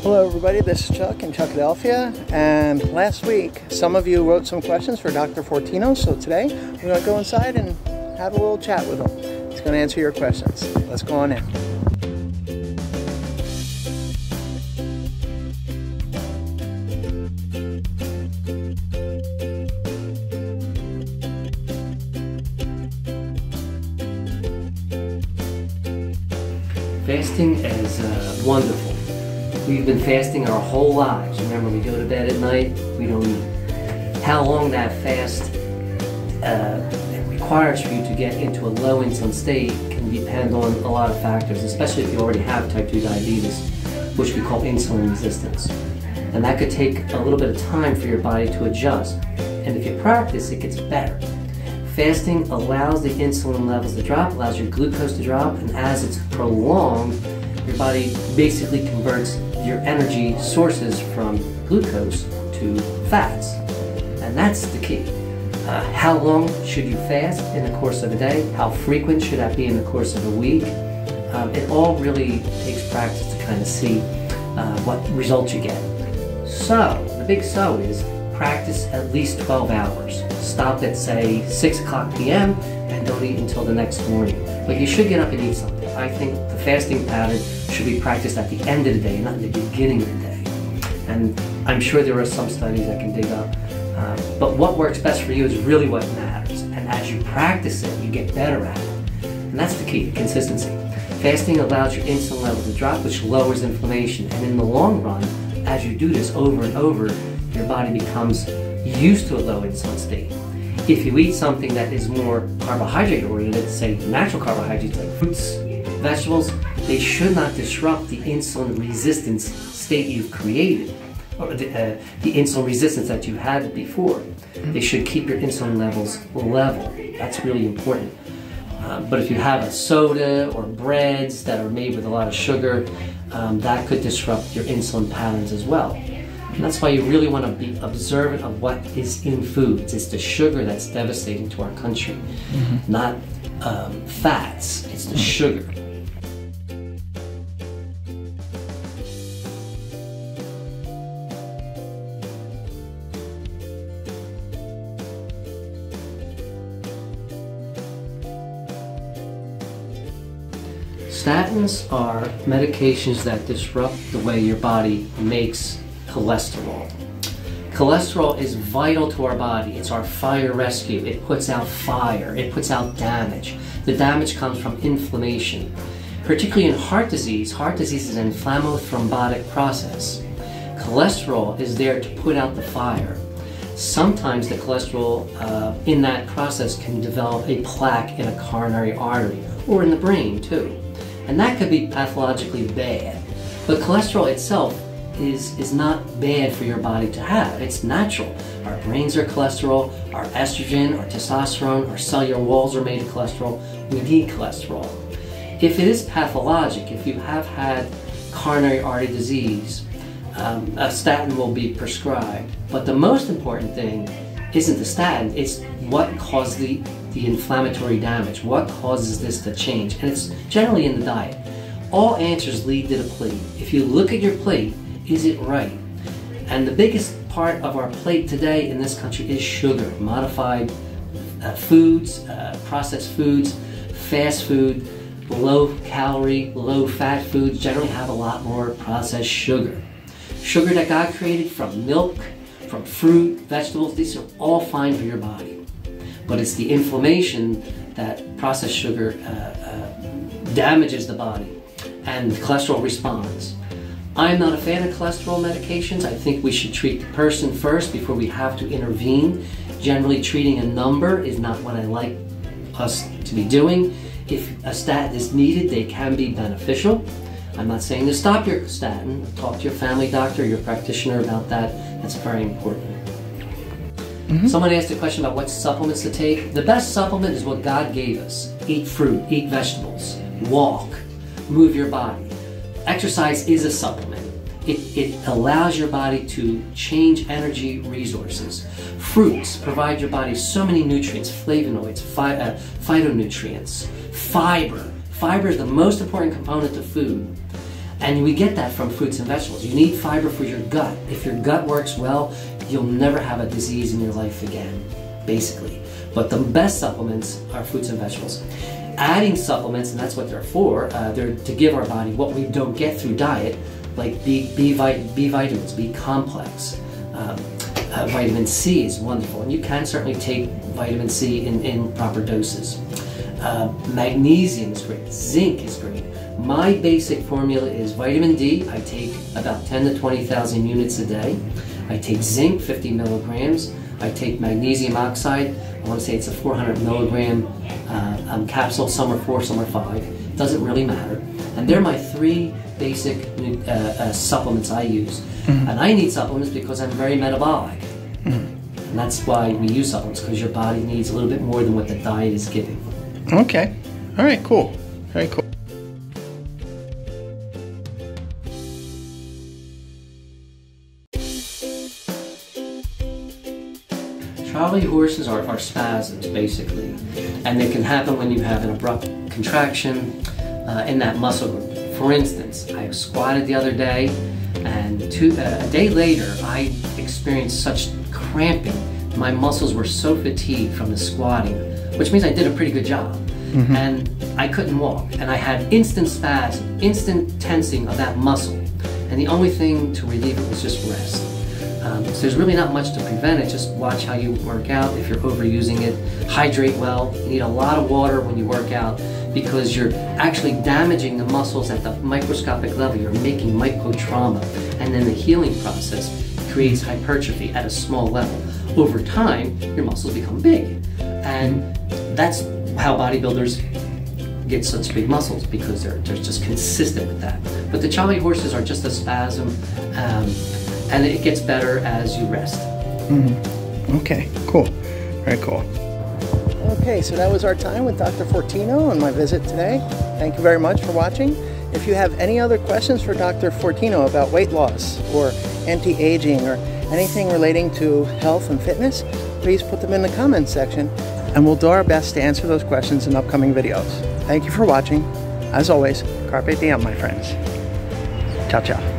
Hello everybody, this is Chuck in Chuckadelphia, and last week some of you wrote some questions for Dr. Fortino, so today we're going to go inside and have a little chat with him. He's going to answer your questions. Let's go on in. Fasting is wonderful. We've been fasting our whole lives. Remember, we go to bed at night, we don't eat. How long that fast requires for you to get into a low insulin state can depend on a lot of factors, especially if you already have type 2 diabetes, which we call insulin resistance. And that could take a little bit of time for your body to adjust. And if you practice, it gets better. Fasting allows the insulin levels to drop, allows your glucose to drop, and as it's prolonged, your body basically converts your energy sources from glucose to fats. And that's the key. How long should you fast in the course of a day? How frequent should that be in the course of a week? It all really takes practice to kind of see what results you get. So, the big so is practice at least 12 hours. Stop at, say, 6 o'clock p.m. and don't eat until the next morning. But you should get up and eat something. I think the fasting pattern should be practiced at the end of the day, not in the beginning of the day. And I'm sure there are some studies I can dig up. But what works best for you is really what matters. And as you practice it, you get better at it. And that's the key, consistency. Fasting allows your insulin level to drop, which lowers inflammation. And in the long run, as you do this over and over, your body becomes used to a low insulin state. If you eat something that is more carbohydrate oriented, say natural carbohydrates like fruits, vegetables, they should not disrupt the insulin resistance state you've created, or the insulin resistance that you had before. They should keep your insulin levels level. That's really important. But if you have a soda or breads that are made with a lot of sugar, that could disrupt your insulin patterns as well. And that's why you really want to be observant of what is in foods. It's the sugar that's devastating to our country, not fats. It's the sugar. Statins are medications that disrupt the way your body makes cholesterol. Cholesterol is vital to our body. It's our fire rescue. It puts out fire. It puts out damage. The damage comes from inflammation. Particularly in heart disease. Heart disease is an inflammothrombotic process. Cholesterol is there to put out the fire. Sometimes the cholesterol in that process can develop a plaque in a coronary artery or in the brain too. And that could be pathologically bad. But cholesterol itself is not bad for your body to have. It's natural. Our brains are cholesterol, our estrogen, our testosterone, our cellular walls are made of cholesterol. We need cholesterol. If it is pathologic, if you have had coronary artery disease, a statin will be prescribed. But the most important thing isn't the statin, it's what caused the inflammatory damage, what causes this to change, and it's generally in the diet. All answers lead to the plate. If you look at your plate, is it right? And the biggest part of our plate today in this country is sugar, modified foods, processed foods, fast food, low calorie, low fat foods generally have a lot more processed sugar. Sugar that God created from milk, from fruit, vegetables, these are all fine for your body. But it's the inflammation that processed sugar damages the body, and the cholesterol responds. I'm not a fan of cholesterol medications. I think we should treat the person first before we have to intervene. Generally, treating a number is not what I like us to be doing. If a statin is needed, they can be beneficial. I'm not saying to stop your statin. Talk to your family doctor, your practitioner about that. That's very important. Someone asked a question about what supplements to take. The best supplement is what God gave us. Eat fruit, eat vegetables, walk, move your body. Exercise is a supplement. It allows your body to change energy resources. Fruits provide your body so many nutrients, flavonoids, phytonutrients, fiber. Fiber is the most important component of food. And we get that from fruits and vegetables. You need fiber for your gut. If your gut works well, you'll never have a disease in your life again, basically. But the best supplements are fruits and vegetables. Adding supplements, and that's what they're for, they're to give our body what we don't get through diet, like B vitamins, B complex. Vitamin C is wonderful, and you can certainly take vitamin C in proper doses. Magnesium is great, zinc is great. My basic formula is vitamin D. I take about 10 to 20,000 units a day. I take zinc, 50 milligrams. I take magnesium oxide. I want to say it's a 400 milligram capsule. Some are 4, some are 5. It doesn't really matter. And they're my 3 basic supplements I use. Mm-hmm. And I need supplements because I'm very metabolic. Mm-hmm. And that's why we use supplements, because your body needs a little bit more than what the diet is giving. Okay. All right, cool. Very cool. Charlie horses are spasms, basically, and they can happen when you have an abrupt contraction in that muscle group. For instance, I squatted the other day, and a day later I experienced such cramping. My muscles were so fatigued from the squatting, which means I did a pretty good job. Mm-hmm. And I couldn't walk, and I had instant spasm, instant tensing of that muscle, and the only thing to relieve it was just rest. So there's really not much to prevent it. Just watch how you work out. If you're overusing it, hydrate well. You need a lot of water when you work out, because you're actually damaging the muscles at the microscopic level. You're making microtrauma, and then the healing process creates hypertrophy at a small level. Over time, your muscles become big, and that's how bodybuilders get such big muscles, because they're just consistent with that. But the Charlie horses are just a spasm. And it gets better as you rest. Mm-hmm. Okay, cool. Very cool. Okay, so that was our time with Dr. Fortino on my visit today. Thank you very much for watching. If you have any other questions for Dr. Fortino about weight loss or anti-aging or anything relating to health and fitness, please put them in the comments section, and we'll do our best to answer those questions in upcoming videos. Thank you for watching. As always, Carpe diem, my friends. Ciao, ciao.